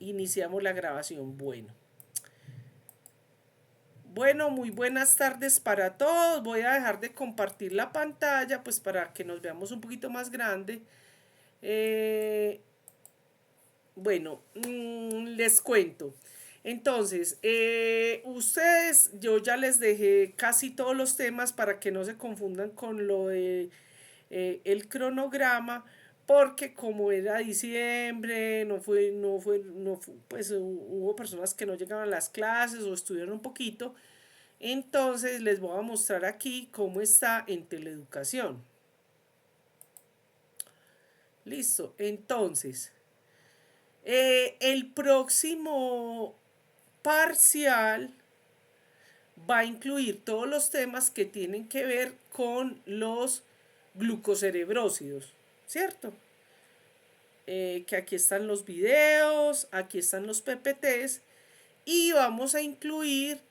Iniciamos la grabación. Bueno, muy buenas tardes para todos. Voy a dejar de compartir la pantalla, pues para que nos veamos un poquito más grande. Eh, les cuento. Entonces, ustedes, yo ya les dejé casi todos los temas para que no se confundan con lo de el cronograma, porque como era diciembre, pues hubo personas que no llegaban a las clases o estudiaron un poquito. Entonces les voy a mostrar aquí cómo está en teleeducación. Listo. Entonces, el próximo parcial va a incluir todos los temas que tienen que ver con los glucocerebrósidos, ¿cierto? Que aquí están los videos, aquí están los PPTs y vamos a incluir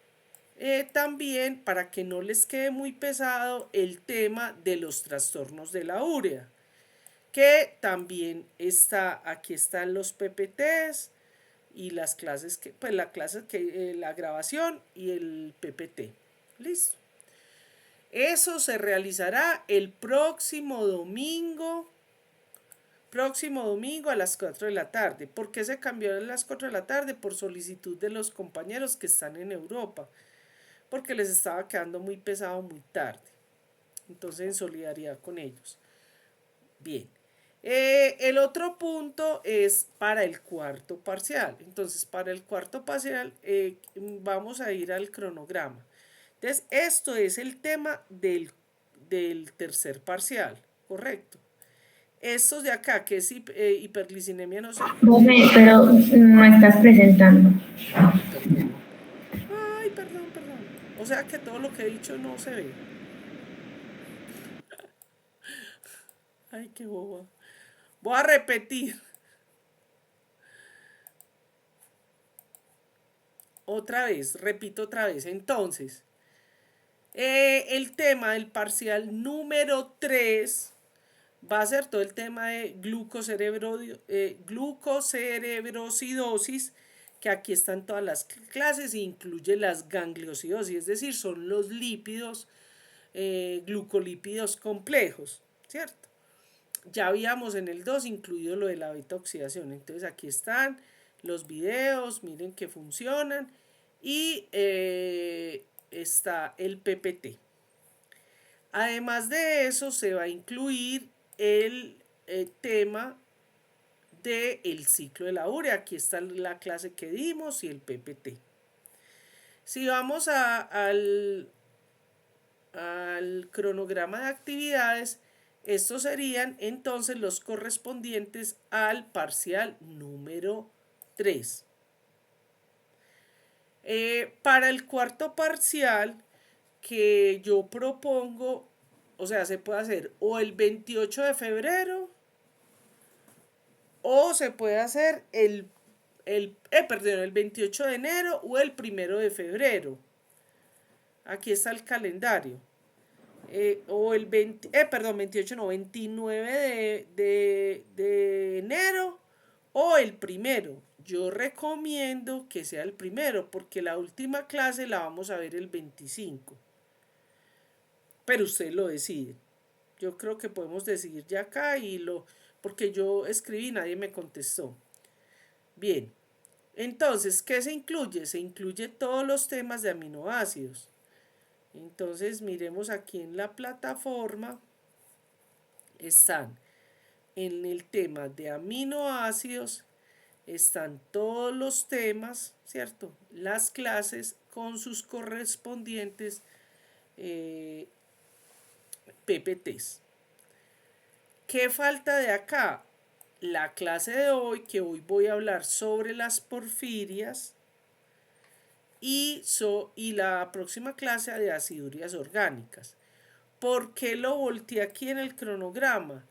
también, para que no les quede muy pesado, el tema de los trastornos de la urea, que también está, aquí están los PPTs y las clases que, pues la clase que, la grabación y el PPT. Listo. Eso se realizará el próximo domingo a las 4 de la tarde. ¿Por qué se cambió a las 4 de la tarde? Por solicitud de los compañeros que están en Europa, porque les estaba quedando muy pesado muy tarde. Entonces, en solidaridad con ellos. Bien. El otro punto es para el cuarto parcial. Entonces, para el cuarto parcial vamos a ir al cronograma. Entonces, esto es el tema del tercer parcial, ¿correcto? Estos de acá, que es hiperglicinemia, no sé. Profe, pero no estás presentando. Perdón. Ay, perdón. O sea que todo lo que he dicho no se ve. Ay, qué boba. Voy a repetir. Otra vez, repito otra vez. Entonces, el tema del parcial número 3 va a ser todo el tema de glucocerebrosidosis, que aquí están todas las clases, e incluye las gangliosidosis, es decir, son los lípidos, glucolípidos complejos, ¿cierto? Ya habíamos en el 2 incluido lo de la beta oxidación, entonces aquí están los videos, miren que funcionan, y está el PPT. Además de eso, se va a incluir el tema del ciclo de la urea. Aquí está la clase que dimos y el PPT. Si vamos al cronograma de actividades, estos serían entonces los correspondientes al parcial número 3. Para el cuarto parcial que yo propongo, o sea, se puede hacer o el 28 de febrero o se puede hacer el 28 de enero o el 1 de febrero. Aquí está el calendario. O el 28, no, 29 de enero o el primero. Yo recomiendo que sea el primero porque la última clase la vamos a ver el 25. Pero usted lo decide. Yo creo que podemos decidir ya acá porque yo escribí y nadie me contestó. Bien. Entonces, ¿qué se incluye? Se incluye todos los temas de aminoácidos. Entonces, miremos aquí en la plataforma. Están en el tema de aminoácidos, están todos los temas, ¿cierto? Las clases con sus correspondientes PPTs. ¿Qué falta de acá? La clase de hoy, que hoy voy a hablar sobre las porfirias, y la próxima clase de acidurías orgánicas. ¿Por qué lo volteé aquí en el cronograma?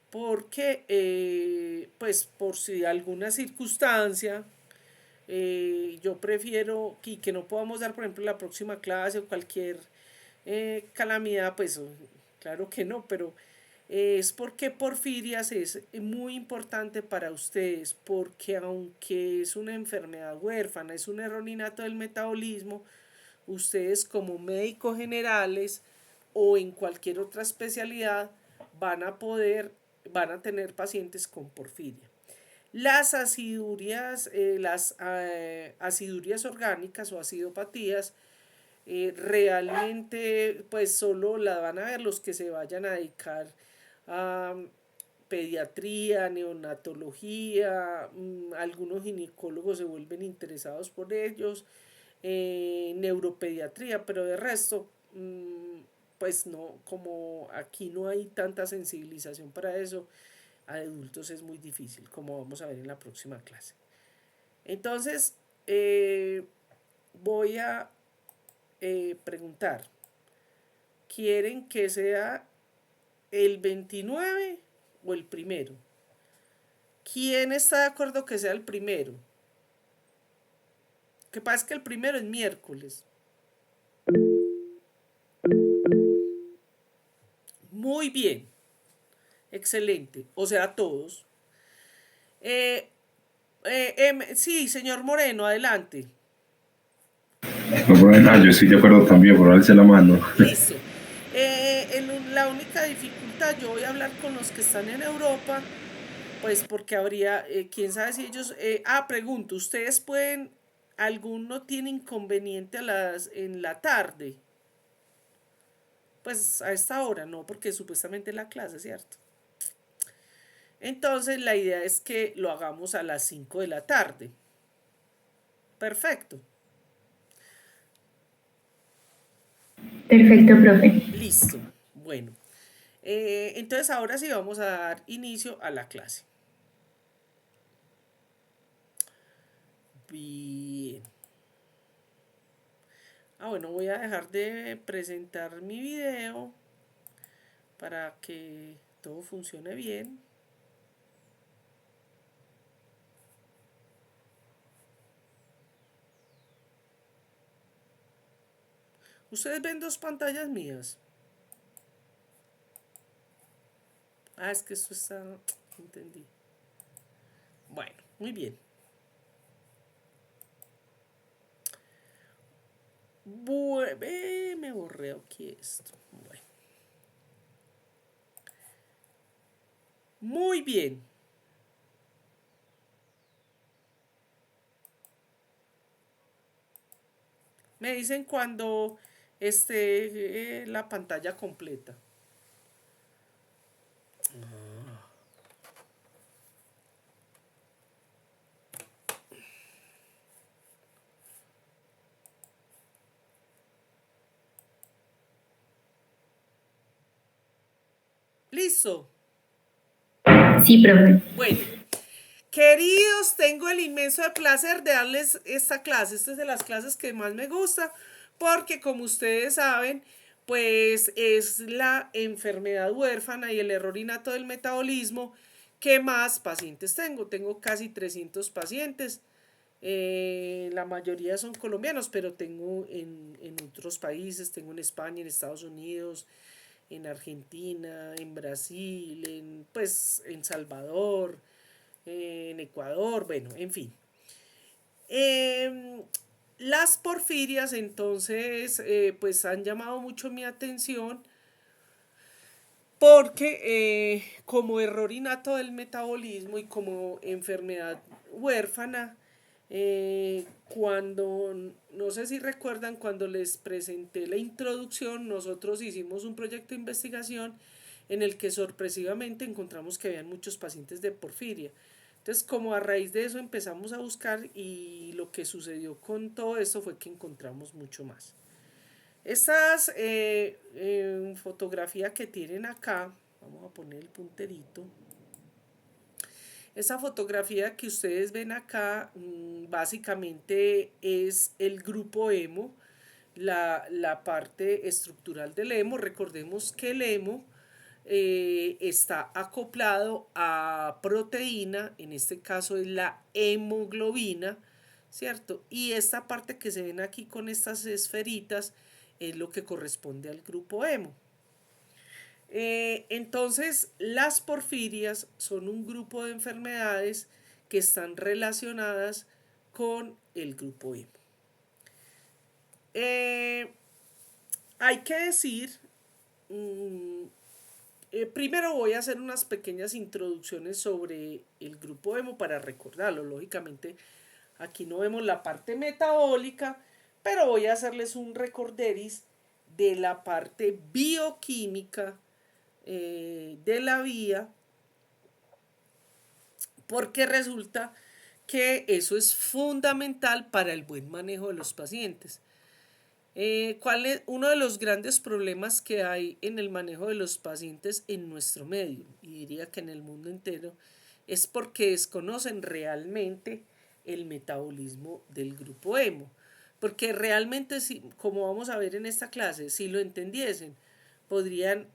Porque, pues, por si alguna circunstancia, yo prefiero que no podamos dar, por ejemplo, la próxima clase o cualquier calamidad, pues, claro que no, pero es porque porfirias es muy importante para ustedes, porque aunque es una enfermedad huérfana, es un error innato del metabolismo, ustedes como médicos generales o en cualquier otra especialidad van a tener pacientes con porfiria. Las acidurías orgánicas o acidopatías realmente pues solo la van a ver los que se vayan a dedicar a pediatría, neonatología, algunos ginecólogos se vuelven interesados por ellos, neuropediatría, pero de resto, pues no, como aquí no hay tanta sensibilización para eso, a adultos es muy difícil, como vamos a ver en la próxima clase. Entonces, voy a preguntar, ¿quieren que sea el 29 o el primero? ¿Quién está de acuerdo que sea el primero? Lo que pasa es que el primero es miércoles. Muy bien, excelente, o sea, todos. Sí, señor Moreno, adelante. Yo estoy de acuerdo también, por darse la mano. Listo. La única dificultad, yo voy a hablar con los que están en Europa, pues porque habría, quién sabe si ellos... pregunto, ¿ustedes pueden, alguno tiene inconveniente en la tarde? Pues a esta hora, no, porque supuestamente es la clase, ¿cierto? Entonces la idea es que lo hagamos a las 5 de la tarde. Perfecto. Perfecto, profe. Listo. Bueno. Entonces ahora sí vamos a dar inicio a la clase. Bien. Bueno, voy a dejar de presentar mi video para que todo funcione bien. Ustedes ven dos pantallas mías. Es que esto está... Entendí. Bueno, muy bien. Me borré aquí esto. Bueno. Muy bien. Me dicen cuando esté la pantalla completa. ¿Listo? Sí, profe. Bueno, queridos, tengo el inmenso placer de darles esta clase. Esta es de las clases que más me gusta porque como ustedes saben, pues es la enfermedad huérfana y el error innato del metabolismo que más pacientes tengo. Tengo casi 300 pacientes. La mayoría son colombianos, pero tengo en otros países, tengo en España, en Estados Unidos, en Argentina, en Brasil, en Salvador, en Ecuador, bueno, en fin. Las porfirias entonces pues han llamado mucho mi atención porque como error innato del metabolismo y como enfermedad huérfana, cuando, no sé si recuerdan, cuando les presenté la introducción, nosotros hicimos un proyecto de investigación en el que sorpresivamente encontramos que habían muchos pacientes de porfiria. Entonces, como a raíz de eso empezamos a buscar y lo que sucedió con todo esto fue que encontramos mucho más. Estas fotografía que tienen acá, vamos a poner el punterito. Esa fotografía que ustedes ven acá básicamente es el grupo hemo, la parte estructural del hemo. Recordemos que el hemo está acoplado a proteína, en este caso es la hemoglobina, ¿cierto? Y esta parte que se ven aquí con estas esferitas es lo que corresponde al grupo hemo. Entonces, las porfirias son un grupo de enfermedades que están relacionadas con el grupo hemo. Hay que decir, primero voy a hacer unas pequeñas introducciones sobre el grupo hemo para recordarlo. Lógicamente, aquí no vemos la parte metabólica, pero voy a hacerles un recorderis de la parte bioquímica de la vía, porque resulta que eso es fundamental para el buen manejo de los pacientes. ¿Cuál es uno de los grandes problemas que hay en el manejo de los pacientes en nuestro medio? Y diría que en el mundo entero, es porque desconocen realmente el metabolismo del grupo hemo. Porque realmente, como vamos a ver en esta clase, si lo entendiesen, podrían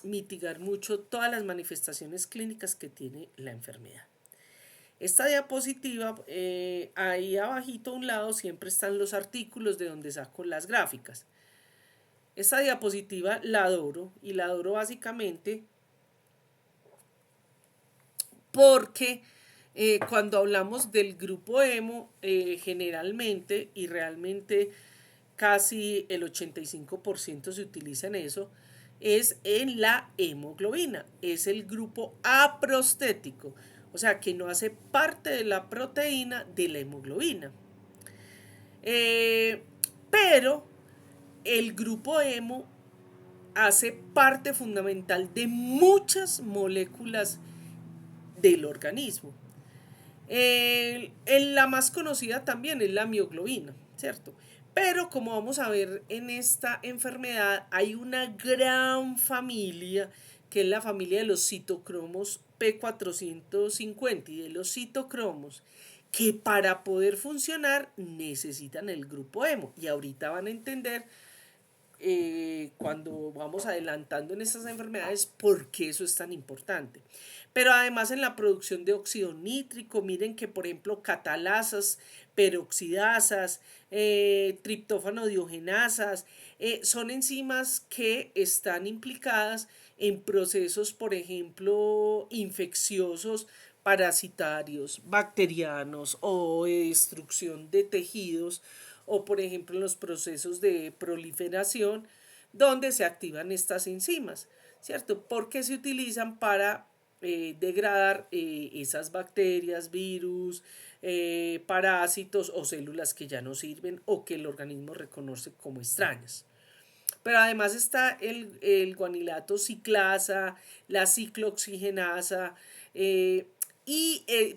mitigar mucho todas las manifestaciones clínicas que tiene la enfermedad. Esta diapositiva, ahí abajito a un lado siempre están los artículos de donde saco las gráficas. Esta diapositiva la adoro, y la adoro básicamente porque cuando hablamos del grupo hemo, generalmente y realmente casi el 85% se utiliza en eso, es en la hemoglobina, es el grupo aprostético, o sea que no hace parte de la proteína de la hemoglobina. Pero el grupo hemo hace parte fundamental de muchas moléculas del organismo. La más conocida también es la mioglobina, ¿cierto? Pero como vamos a ver en esta enfermedad, hay una gran familia, que es la familia de los citocromos P450 y de los citocromos, que para poder funcionar necesitan el grupo hemo. Y ahorita van a entender, cuando vamos adelantando en estas enfermedades, por qué eso es tan importante. Pero además en la producción de óxido nítrico, miren que por ejemplo catalasas, peroxidasas, triptófano diogenasas, son enzimas que están implicadas en procesos, por ejemplo, infecciosos, parasitarios, bacterianos o de destrucción de tejidos, o por ejemplo en los procesos de proliferación donde se activan estas enzimas, ¿cierto? Porque se utilizan para degradar esas bacterias, virus, parásitos o células que ya no sirven o que el organismo reconoce como extrañas. Pero además está el guanilato ciclasa, la ciclooxigenasa,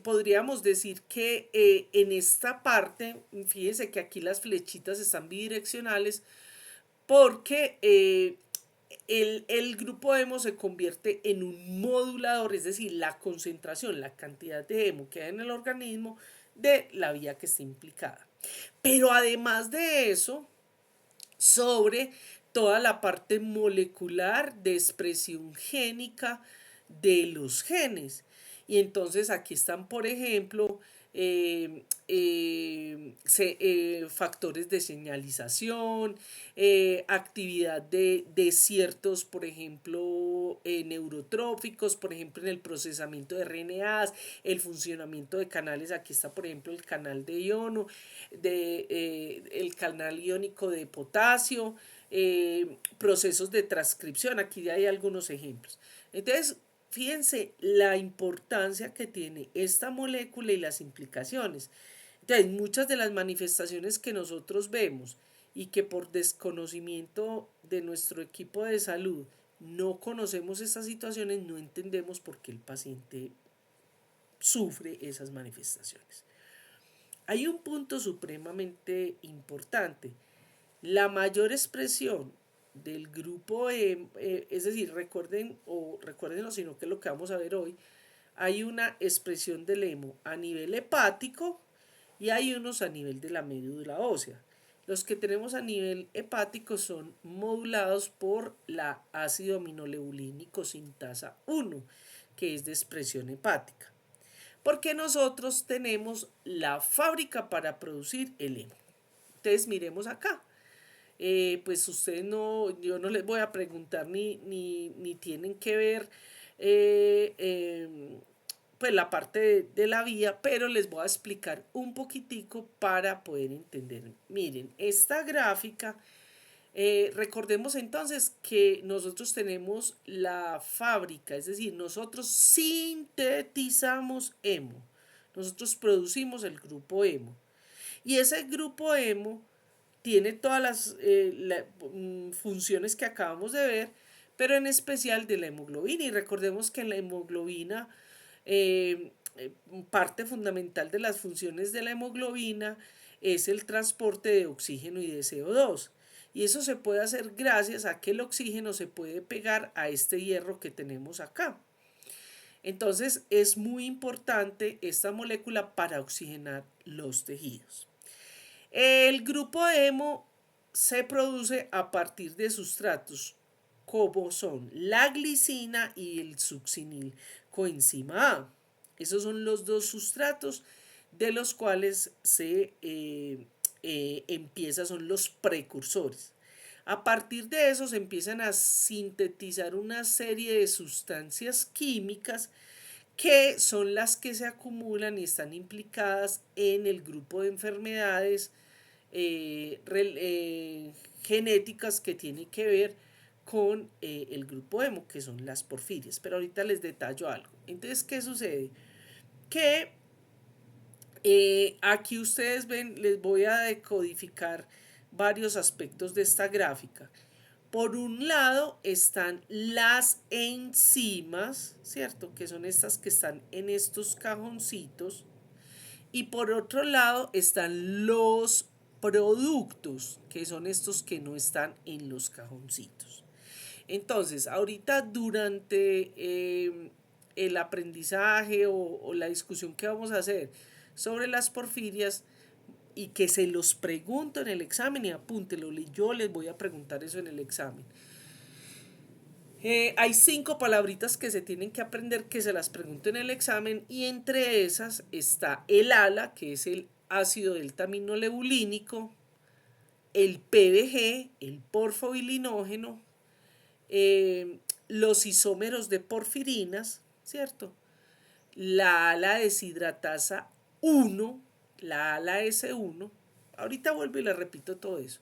podríamos decir que en esta parte, fíjense que aquí las flechitas están bidireccionales, porque el grupo hemo se convierte en un modulador, es decir, la concentración, la cantidad de hemo que hay en el organismo de la vía que está implicada. Pero además de eso, sobre toda la parte molecular de expresión génica de los genes. Y entonces aquí están, por ejemplo, factores de señalización, actividad de ciertos, por ejemplo, neurotróficos, por ejemplo, en el procesamiento de RNAs, el funcionamiento de canales. Aquí está, por ejemplo, el canal de iono, el canal iónico de potasio, procesos de transcripción. Aquí hay algunos ejemplos. Entonces, fíjense la importancia que tiene esta molécula y las implicaciones. Entonces, muchas de las manifestaciones que nosotros vemos y que por desconocimiento de nuestro equipo de salud no conocemos estas situaciones, no entendemos por qué el paciente sufre esas manifestaciones. Hay un punto supremamente importante. La mayor expresión del grupo es decir, recuerden o sino que es lo que vamos a ver hoy, hay una expresión del hemo a nivel hepático y hay unos a nivel de la médula ósea. Los que tenemos a nivel hepático son modulados por la ácido aminolebulínico sintasa 1, que es de expresión hepática. Porque nosotros tenemos la fábrica para producir el hemo. Entonces miremos acá. pues ustedes no, yo no les voy a preguntar ni tienen que ver eh, em, pues la parte de la vía, pero les voy a explicar un poquitico para poder entender. Miren, esta gráfica, recordemos entonces que nosotros tenemos la fábrica, es decir, nosotros sintetizamos hemo, nosotros producimos el grupo hemo. Y ese grupo hemo tiene todas las funciones que acabamos de ver, pero en especial de la hemoglobina. Y recordemos que en la hemoglobina, eh, parte fundamental de las funciones de la hemoglobina es el transporte de oxígeno y de CO2. Y eso se puede hacer gracias a que el oxígeno se puede pegar a este hierro que tenemos acá. Entonces es muy importante esta molécula para oxigenar los tejidos. El grupo hemo se produce a partir de sustratos como son la glicina y el succinil coenzima A. Esos son los dos sustratos de los cuales son los precursores. A partir de eso se empiezan a sintetizar una serie de sustancias químicas que son las que se acumulan y están implicadas en el grupo de enfermedades genéticas que tienen que ver con el grupo hemo, que son las porfirias. Pero ahorita les detallo algo. Entonces, ¿qué sucede? Que aquí ustedes ven, les voy a decodificar varios aspectos de esta gráfica. Por un lado están las enzimas, ¿cierto? Que son estas que están en estos cajoncitos. Y por otro lado están los productos, que son estos que no están en los cajoncitos. Entonces, ahorita durante el aprendizaje o la discusión que vamos a hacer sobre las porfirias, y que se los pregunto en el examen, y apúntelo, yo les voy a preguntar eso en el examen. Hay 5 palabritas que se tienen que aprender, que se las pregunto en el examen, y entre esas está el ALA, que es el ácido delta-aminoleucínico, el PBG, el porfobilinógeno, los isómeros de porfirinas, ¿cierto? La ALA deshidratasa 1, la ALA S1. Ahorita vuelvo y le repito todo eso.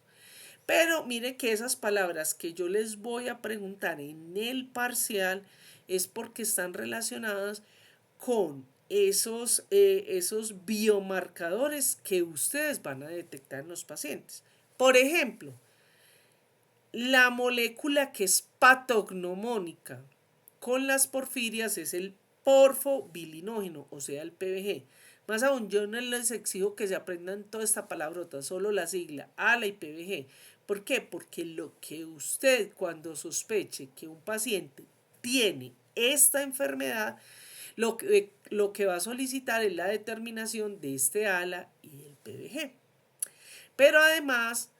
Pero mire que esas palabras que yo les voy a preguntar en el parcial es porque están relacionadas con esos biomarcadores que ustedes van a detectar en los pacientes. Por ejemplo, la molécula que es patognomónica con las porfirias es el porfobilinógeno, o sea, el PBG. Más aún, yo no les exijo que se aprendan toda esta palabrota, solo la sigla ALA y PBG. ¿Por qué? Porque lo que usted, cuando sospeche que un paciente tiene esta enfermedad, lo que va a solicitar es la determinación de este ALA y el PBG. Pero además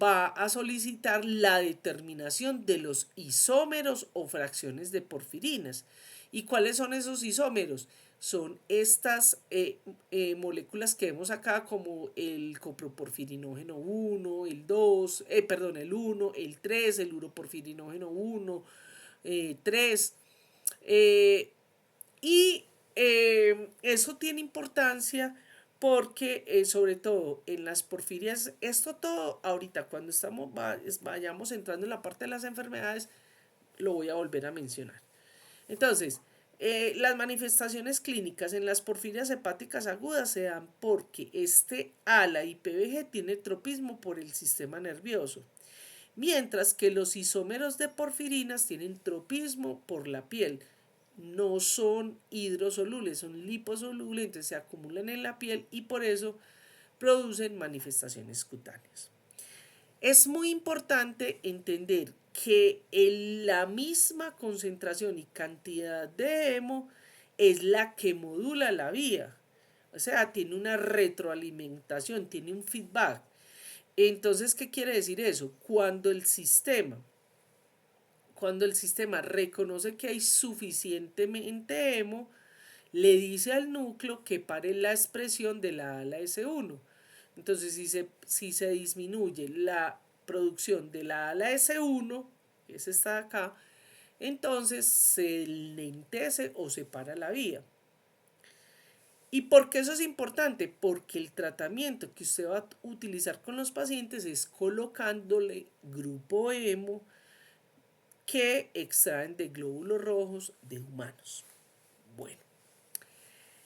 va a solicitar la determinación de los isómeros o fracciones de porfirinas. ¿Y cuáles son esos isómeros? Son estas moléculas que vemos acá, como el coproporfirinógeno 1, el 2, el 1, el 3, el uroporfirinógeno 1, 3. Y eso tiene importancia porque sobre todo en las porfirias, esto todo ahorita cuando vayamos entrando en la parte de las enfermedades, lo voy a volver a mencionar. Entonces, las manifestaciones clínicas en las porfirias hepáticas agudas se dan porque este ALA y PBG tiene tropismo por el sistema nervioso, mientras que los isómeros de porfirinas tienen tropismo por la piel. No son hidrosolubles, son liposolubles, entonces se acumulan en la piel y por eso producen manifestaciones cutáneas. Es muy importante entender que la misma concentración y cantidad de hemo es la que modula la vía. O sea, tiene una retroalimentación, tiene un feedback. Entonces, ¿qué quiere decir eso? Cuando el sistema reconoce que hay suficientemente hemo, le dice al núcleo que pare la expresión de la ALA S1. Entonces, si se disminuye la producción de la ala S1, que es esta de acá, entonces se lentece o se para la vía. ¿Y por qué eso es importante? Porque el tratamiento que usted va a utilizar con los pacientes es colocándole grupo hemo que extraen de glóbulos rojos de humanos. Bueno,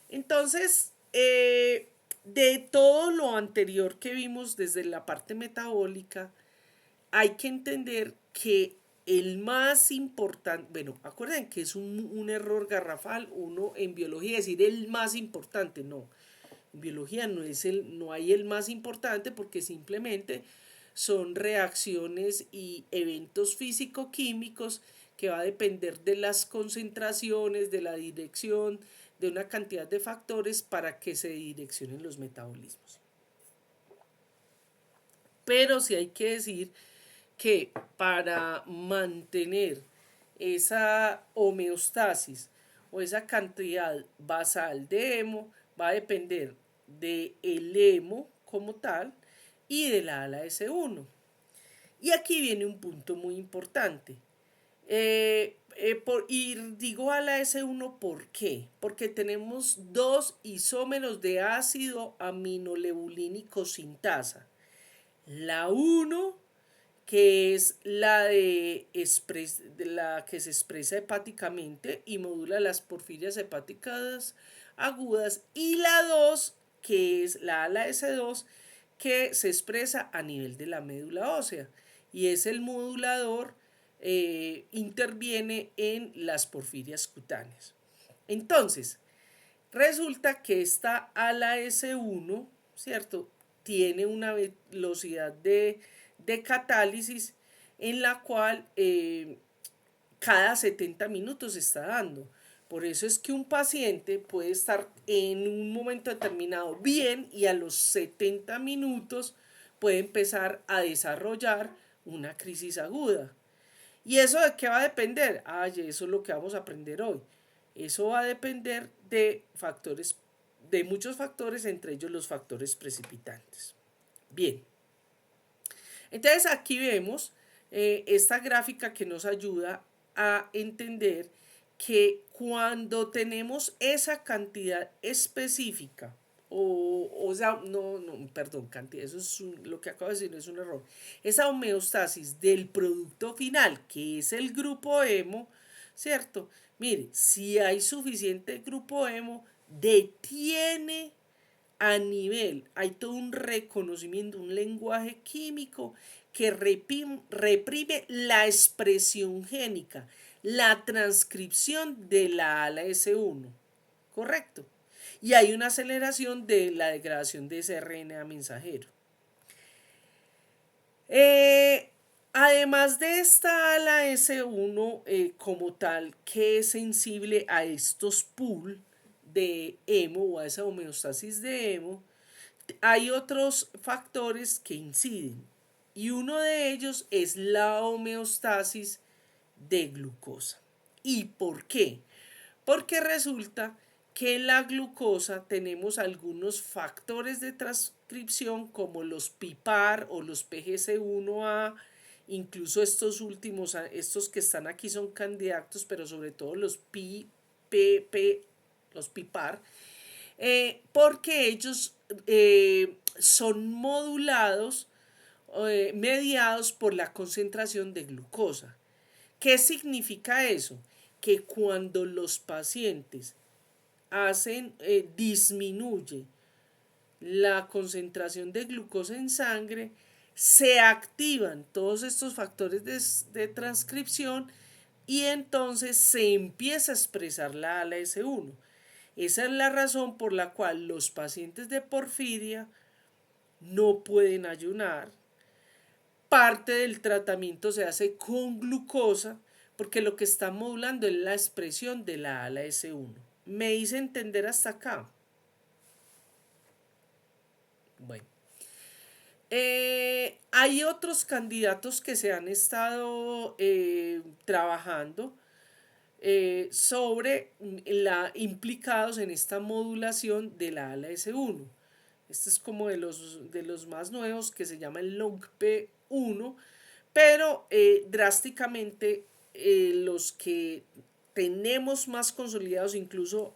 entonces, de todo lo anterior que vimos desde la parte metabólica, hay que entender que el más importante, bueno, acuerden que es un error garrafal uno en biología decir el más importante, no. En biología no hay el más importante porque simplemente son reacciones y eventos físico-químicos que va a depender de las concentraciones, de la dirección, de una cantidad de factores para que se direccionen los metabolismos. Pero sí hay que decir que para mantener esa homeostasis o esa cantidad basal de hemo va a depender del hemo como tal y de la ala S1. Y aquí viene un punto muy importante. Y digo ala S1 ¿por qué? Porque tenemos dos isómeros de ácido aminolebulínico sintasa. La 1 que es la la que se expresa hepáticamente y modula las porfirias hepáticas agudas, y la 2 que es la ala S2 que se expresa a nivel de la médula ósea y es el modulador, interviene en las porfirias cutáneas. Entonces, resulta que esta ala S1, ¿cierto?, tiene una velocidad de catálisis en la cual cada 70 minutos se está dando. Por eso es que un paciente puede estar en un momento determinado bien y a los 70 minutos puede empezar a desarrollar una crisis aguda. ¿Y eso de qué va a depender? Eso es lo que vamos a aprender hoy. Eso va a depender de factores, de muchos factores, entre ellos los factores precipitantes. Bien. Entonces aquí vemos esta gráfica que nos ayuda a entender que cuando tenemos esa cantidad específica, cantidad, eso es lo que acabo de decir, no es un error. Esa homeostasis del producto final, que es el grupo hemo, ¿cierto? Mire, si hay suficiente grupo hemo, detiene hay todo un reconocimiento, un lenguaje químico que reprime la expresión génica, la transcripción de la ala S1, ¿correcto? Y hay una aceleración de la degradación de ese RNA mensajero. Además de esta ala S1 como tal, que es sensible a estos pools de hemo o a esa homeostasis de hemo, hay otros factores que inciden y uno de ellos es la homeostasis de glucosa. ¿Y por qué? Porque resulta que en la glucosa tenemos algunos factores de transcripción como los PIPAR o los PGC1A, incluso estos últimos, estos que están aquí son candidatos, pero sobre todo los los PIPAR, porque ellos son modulados, mediados por la concentración de glucosa. ¿Qué significa eso? Que cuando los pacientes disminuye la concentración de glucosa en sangre, se activan todos estos factores de transcripción y entonces se empieza a expresar la ala S1. Esa es la razón por la cual los pacientes de porfiria no pueden ayunar. Parte del tratamiento se hace con glucosa porque lo que está modulando es la expresión de la ala S1. ¿Me hice entender hasta acá? Bueno. Hay otros candidatos que se han estado trabajando implicados en esta modulación de la ala S1. Este es como de los más nuevos, que se llama el LONGP 1, pero drásticamente los que tenemos más consolidados, incluso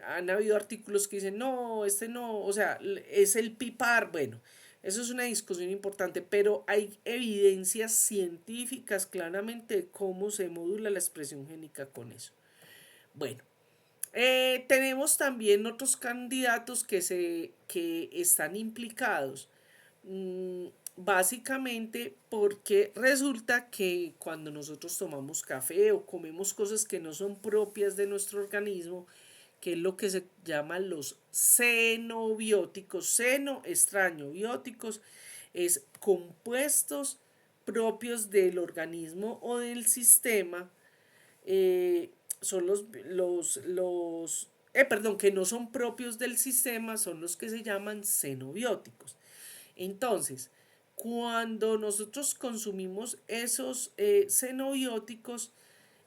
han habido artículos que dicen, no, no, o sea, es el PIPAR, bueno, eso es una discusión importante, pero hay evidencias científicas claramente de cómo se modula la expresión génica con eso. Bueno, tenemos también otros candidatos que están implicados. Básicamente porque resulta que cuando nosotros tomamos café o comemos cosas que no son propias de nuestro organismo, que es lo que se llama los xenobióticos, xeno, extraño, bióticos, es compuestos propios del organismo o del sistema, son perdón, que no son propios del sistema, son los que se llaman xenobióticos. Entonces, cuando nosotros consumimos esos xenobióticos,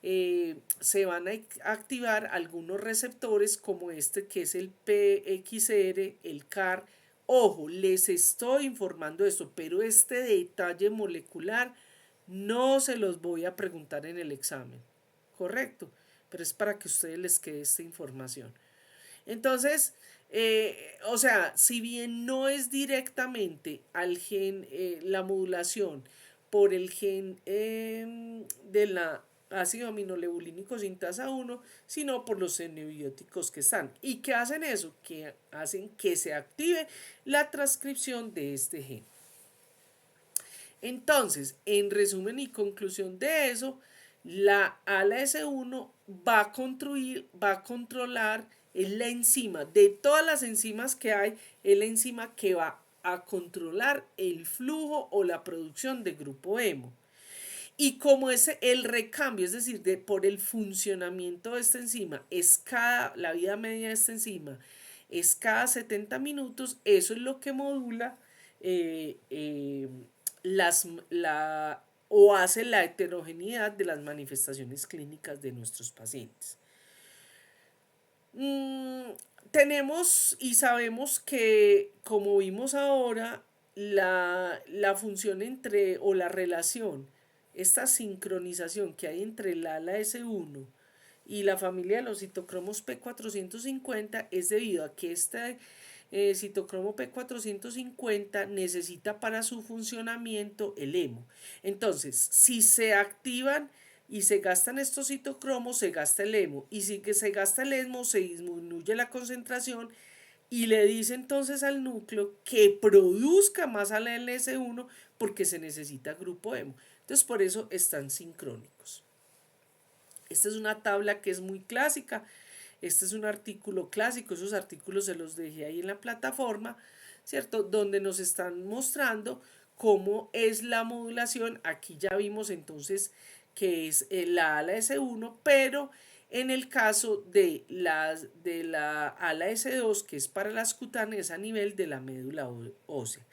se van a activar algunos receptores como este que es el PXR, el CAR. Ojo, les estoy informando esto, pero este detalle molecular no se los voy a preguntar en el examen, ¿correcto? Pero es para que a ustedes les quede esta información. Entonces, o sea, si bien no es directamente al gen, la modulación por el gen de la ácido aminolebulínico sintasa 1, sino por los xenobióticos que están. ¿Y qué hacen eso? Que hacen que se active la transcripción de este gen. Entonces, en resumen y conclusión de eso, la ALAS1 va a controlar, es la enzima, de todas las enzimas que hay, es la enzima que va a controlar el flujo o la producción de grupo hemo. Y como el recambio, es decir, por el funcionamiento de esta enzima, la vida media de esta enzima es cada 70 minutos, eso es lo que modula o hace la heterogeneidad de las manifestaciones clínicas de nuestros pacientes. Tenemos y sabemos que, como vimos ahora, la función o la relación, esta sincronización que hay entre el ALAS1 y la familia de los citocromos P450 es debido a que este citocromo P450 necesita para su funcionamiento el hemo. Entonces, si se activan y se gastan estos citocromos, se gasta el hemo. Y si que se gasta el hemo, se disminuye la concentración y le dice entonces al núcleo que produzca más ALS1 porque se necesita grupo hemo. Entonces, por eso están sincrónicos. Esta es una tabla que es muy clásica. Este es un artículo clásico. Esos artículos se los dejé ahí en la plataforma, ¿cierto? Donde nos están mostrando cómo es la modulación. Aquí ya vimos entonces que es la ALAS1, pero en el caso de la ALAS2, que es para las cutáneas a nivel de la médula ósea.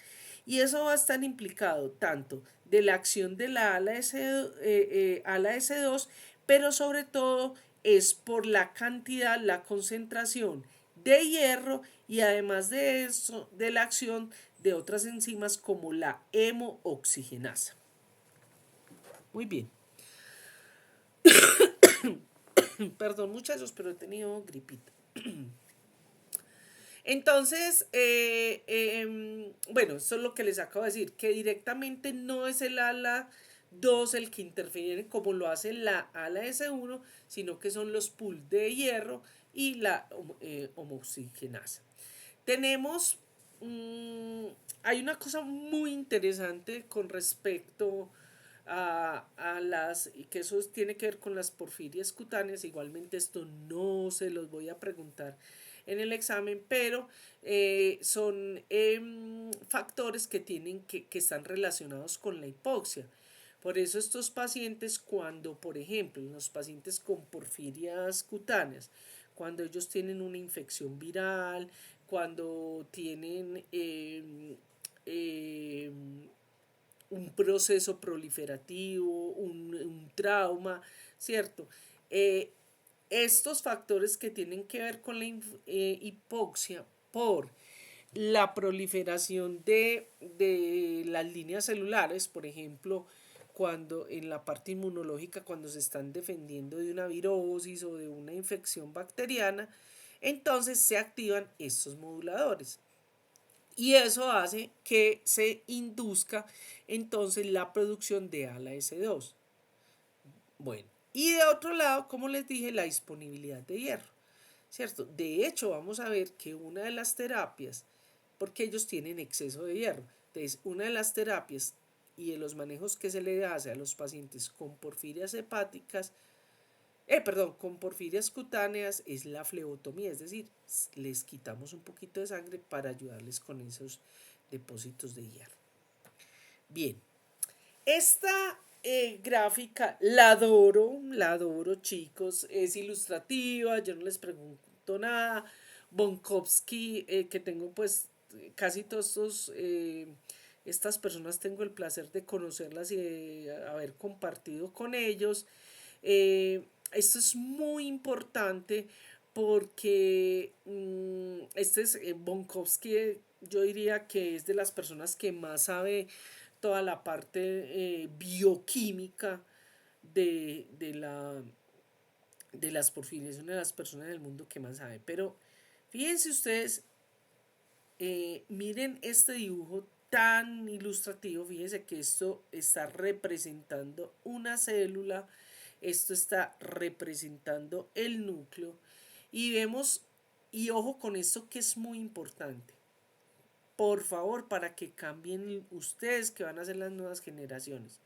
Y eso va a estar implicado tanto de la acción de la ALAS2, pero sobre todo es por la cantidad, la concentración de hierro y además de eso, de la acción de otras enzimas como la hemooxigenasa. Muy bien. Perdón muchachos, pero he tenido gripita. Entonces, bueno, eso es lo que les acabo de decir, que directamente no es el ALA2 el que interfiere como lo hace la ALAS1, sino que son los pools de hierro y la homoxigenasa. Tenemos, hay una cosa muy interesante con respecto a que eso tiene que ver con las porfirias cutáneas. Igualmente esto no se los voy a preguntar en el examen, pero son factores que están relacionados con la hipoxia. Por eso estos pacientes, cuando, por ejemplo, los pacientes con porfirias cutáneas, cuando ellos tienen una infección viral, cuando tienen un proceso proliferativo, un trauma, ¿cierto? Estos factores que tienen que ver con la hipoxia por la proliferación de las líneas celulares, por ejemplo, cuando en la parte inmunológica, cuando se están defendiendo de una virosis o de una infección bacteriana, entonces se activan estos moduladores. Y eso hace que se induzca entonces la producción de ALA-S2. Bueno, y de otro lado, como les dije, la disponibilidad de hierro, ¿cierto? De hecho, vamos a ver que una de las terapias, porque ellos tienen exceso de hierro, entonces una de las terapias y de los manejos que se le hace a los pacientes con porfirias hepáticas, con porfirias cutáneas es la flebotomía, es decir, les quitamos un poquito de sangre para ayudarles con esos depósitos de hierro. Bien, esta gráfica la adoro chicos, es ilustrativa, yo no les pregunto nada. Bonkowski, que tengo pues casi todos estas personas tengo el placer de conocerlas y de haber compartido con ellos. Esto es muy importante porque este es Bonkowski, yo diría que es de las personas que más sabe toda la parte bioquímica de las porfirias, una de las personas del mundo que más sabe. Pero fíjense ustedes, miren este dibujo tan ilustrativo, fíjense que esto está representando una célula, esto está representando el núcleo y vemos, y ojo con esto que es muy importante, por favor, para que cambien ustedes que van a ser las nuevas generaciones.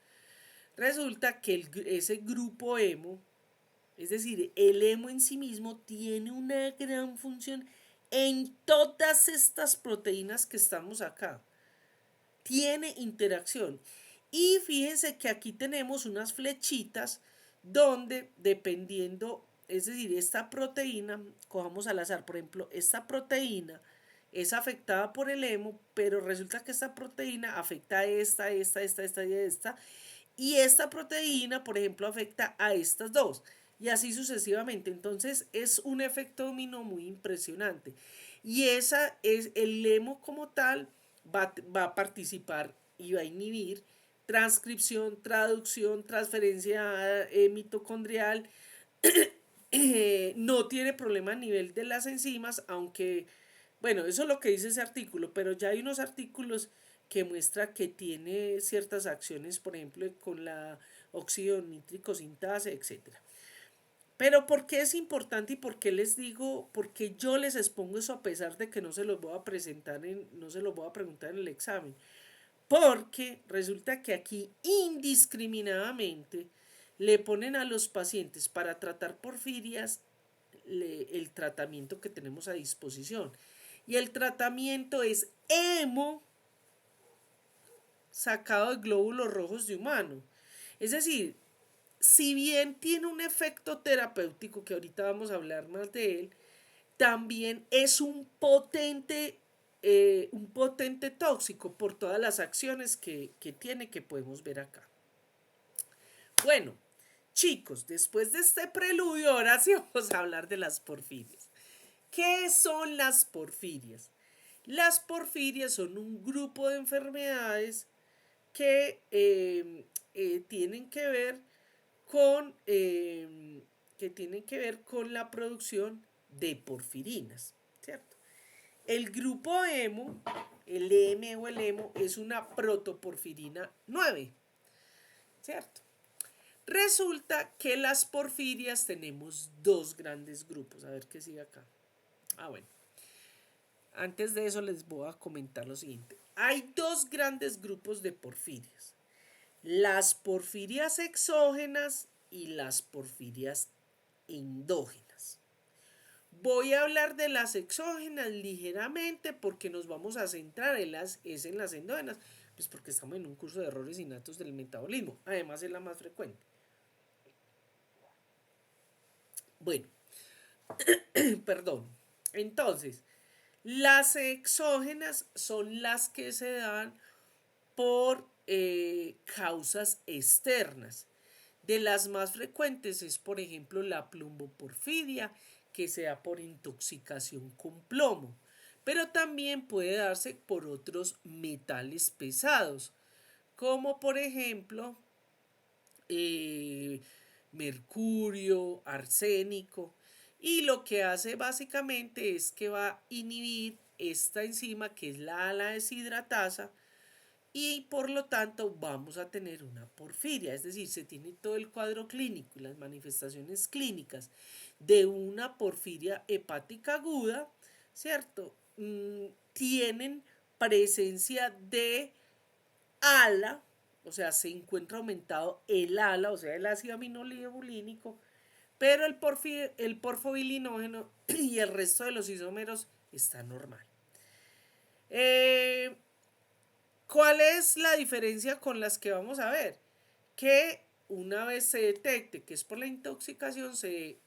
Resulta que ese grupo hemo, es decir, el hemo en sí mismo tiene una gran función en todas estas proteínas que estamos acá. Tiene interacción. Y fíjense que aquí tenemos unas flechitas donde dependiendo, es decir, esta proteína, cojamos al azar, por ejemplo, esta proteína es afectada por el hemo, pero resulta que esta proteína afecta a esta y esta. Y esta proteína, por ejemplo, afecta a estas dos. Y así sucesivamente. Entonces es un efecto dominó muy impresionante. Y esa es el hemo como tal, va a participar y va a inhibir transcripción, traducción, transferencia mitocondrial. No tiene problema a nivel de las enzimas, aunque, bueno, eso es lo que dice ese artículo, pero ya hay unos artículos que muestra que tiene ciertas acciones, por ejemplo, con la óxido nítrico sintase, etc. Pero ¿por qué es importante y por qué les digo, por qué yo les expongo eso a pesar de que no se los voy a presentar, no se los voy a preguntar en el examen? Porque resulta que aquí indiscriminadamente le ponen a los pacientes para tratar porfirias el tratamiento que tenemos a disposición. Y el tratamiento es hemo sacado de glóbulos rojos de humano. Es decir, si bien tiene un efecto terapéutico, que ahorita vamos a hablar más de él, también es un potente tóxico por todas las acciones que tiene, que podemos ver acá. Bueno, chicos, después de este preludio, ahora sí vamos a hablar de las porfirias. ¿Qué son las porfirias? Las porfirias son un grupo de enfermedades que tienen que ver con la producción de porfirinas, ¿cierto? El grupo hemo, el M o el hemo, es una protoporfirina 9, ¿cierto? Resulta que las porfirias tenemos dos grandes grupos. A ver qué sigue acá. Bueno. Antes de eso les voy a comentar lo siguiente. Hay dos grandes grupos de porfirias. Las porfirias exógenas y las porfirias endógenas. Voy a hablar de las exógenas ligeramente porque nos vamos a centrar en las endógenas, pues porque estamos en un curso de errores innatos del metabolismo. Además es la más frecuente. Bueno, perdón. Entonces, las exógenas son las que se dan por causas externas. De las más frecuentes es, por ejemplo, la plumboporfiria, que se da por intoxicación con plomo. pero también puede darse por otros metales pesados, como por ejemplo mercurio, arsénico, y lo que hace básicamente es que va a inhibir esta enzima que es la ala deshidratasa y por lo tanto vamos a tener una porfiria, es decir, se tiene todo el cuadro clínico y las manifestaciones clínicas de una porfiria hepática aguda, ¿cierto? Tienen presencia de ALA, o sea, se encuentra aumentado el ALA, o sea, el ácido aminolevulínico, pero el porfobilinógeno y el resto de los isómeros está normal. ¿Cuál es la diferencia con las que vamos a ver? Que una vez se detecte que es por la intoxicación, se